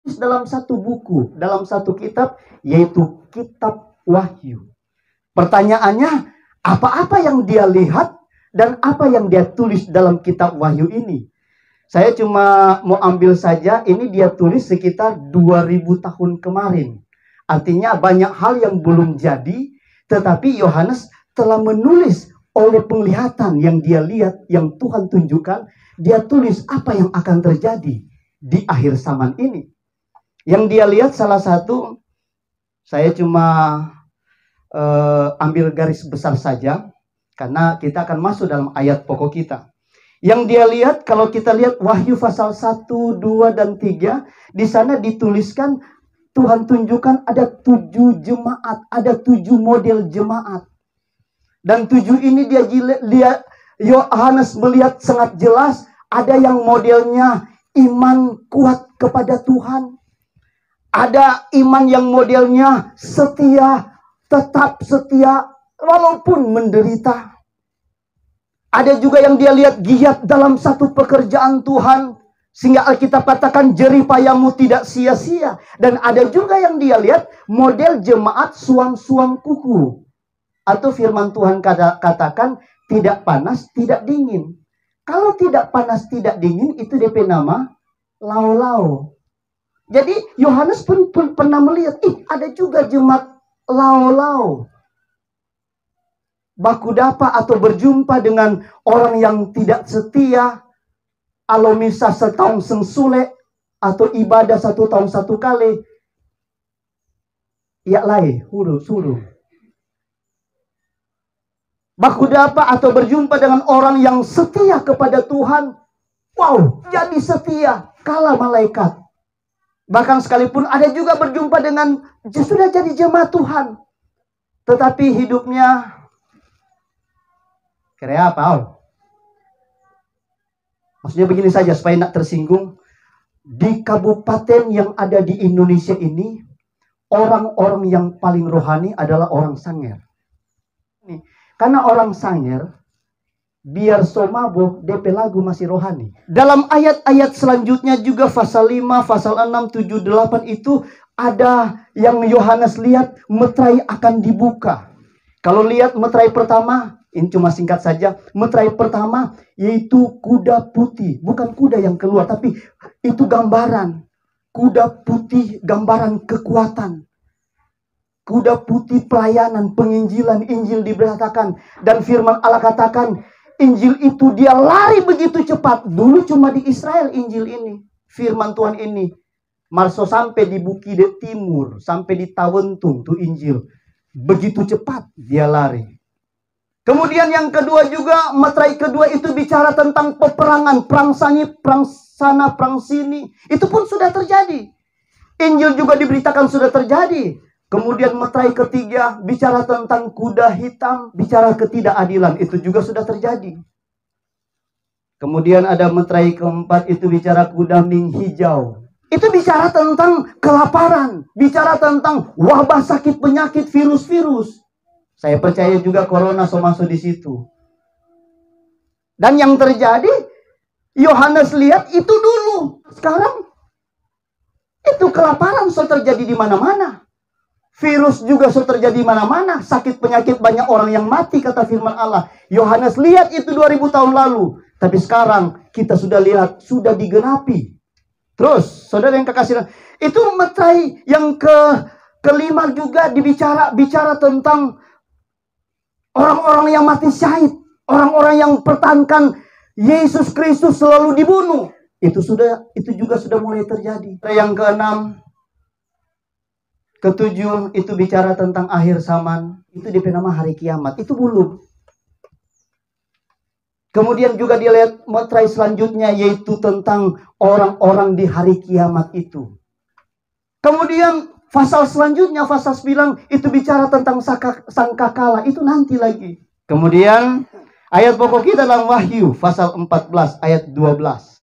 dalam satu buku, dalam satu kitab, yaitu kitab Wahyu. Pertanyaannya, apa-apa yang dia lihat dan apa yang dia tulis dalam kitab Wahyu ini? Saya cuma mau ambil saja, ini dia tulis sekitar 2000 tahun kemarin. Artinya banyak hal yang belum jadi, tetapi Yohanes telah menulis oleh penglihatan yang dia lihat, yang Tuhan tunjukkan. Dia tulis apa yang akan terjadi di akhir zaman ini. Yang dia lihat salah satu, saya cuma ambil garis besar saja, karena kita akan masuk dalam ayat pokok kita. Yang dia lihat, kalau kita lihat Wahyu pasal 1, 2, dan 3, di sana dituliskan Tuhan tunjukkan ada 7 jemaat, ada 7 model jemaat. Dan 7 ini dia lihat, Yohanes melihat sangat jelas, ada yang modelnya iman kuat kepada Tuhan. Ada iman yang modelnya setia, tetap setia, walaupun menderita. Ada juga yang dia lihat giat dalam satu pekerjaan Tuhan, sehingga Alkitab katakan jerih payahmu tidak sia-sia. Dan ada juga yang dia lihat model jemaat suam-suam kuku. Atau firman Tuhan katakan tidak panas, tidak dingin. Kalau tidak panas, tidak dingin, itu DP nama lau-lau. Jadi Yohanes pun pernah melihat, ada juga jemaat lau-lau. Baku dapa atau berjumpa dengan orang yang tidak setia, alo misa setahun sengsule, atau ibadah 1 tahun 1 kali. Ya lai, suruh. Baku dapa atau berjumpa dengan orang yang setia kepada Tuhan. Wow, jadi setia, kalah malaikat. Bahkan sekalipun ada juga berjumpa dengan sudah jadi jemaat Tuhan, tetapi hidupnya kira apa? Maksudnya begini saja supaya tidak tersinggung. Di kabupaten yang ada di Indonesia ini, orang-orang yang paling rohani adalah orang Sangir. Karena orang Sangir, biar somabo, DP lagu masih rohani. Dalam ayat-ayat selanjutnya juga pasal 5, pasal 6, 7, 8 itu ada yang Yohanes lihat meterai akan dibuka. Kalau lihat meterai pertama, ini cuma singkat saja. Meterai pertama yaitu kuda putih. Bukan kuda yang keluar, tapi itu gambaran. Kuda putih gambaran kekuatan. Kuda putih pelayanan, penginjilan, Injil diberitakan. Dan firman Allah katakan, Injil itu dia lari begitu cepat. Dulu cuma di Israel Injil ini. Firman Tuhan ini. Marso sampai di Bukit Timur. Sampai di Tawentung tuh Injil. Begitu cepat dia lari. Kemudian yang kedua juga, meterai kedua itu bicara tentang peperangan. Perang sani, perang sana, perang sini. Itu pun sudah terjadi. Injil juga diberitakan sudah terjadi. Kemudian meterai ketiga bicara tentang kuda hitam, bicara ketidakadilan, itu juga sudah terjadi. Kemudian ada meterai keempat itu bicara kuda ning hijau. Itu bicara tentang kelaparan, bicara tentang wabah sakit penyakit virus-virus. Saya percaya juga corona masuk di situ. Dan yang terjadi, Yohanes lihat itu dulu. Sekarang itu kelaparan sudah terjadi di mana-mana. Virus juga sudah terjadi di mana-mana. Sakit penyakit banyak orang yang mati kata firman Allah. Yohanes lihat itu 2000 tahun lalu. Tapi sekarang kita sudah lihat, sudah digenapi. Terus, saudara yang kekasih, itu meterai yang kelima juga bicara tentang orang-orang yang mati syahid. Orang-orang yang pertahankan Yesus Kristus selalu dibunuh. Itu juga sudah mulai terjadi. Yang keenam, ketujuh itu bicara tentang akhir zaman. Itu nama hari kiamat. Itu belum. Kemudian juga dilihat meterai selanjutnya yaitu tentang orang-orang di hari kiamat itu. Kemudian pasal selanjutnya, pasal 9 itu bicara tentang sangkakala. Itu nanti lagi. Kemudian ayat pokok kita dalam Wahyu pasal 14 ayat 12.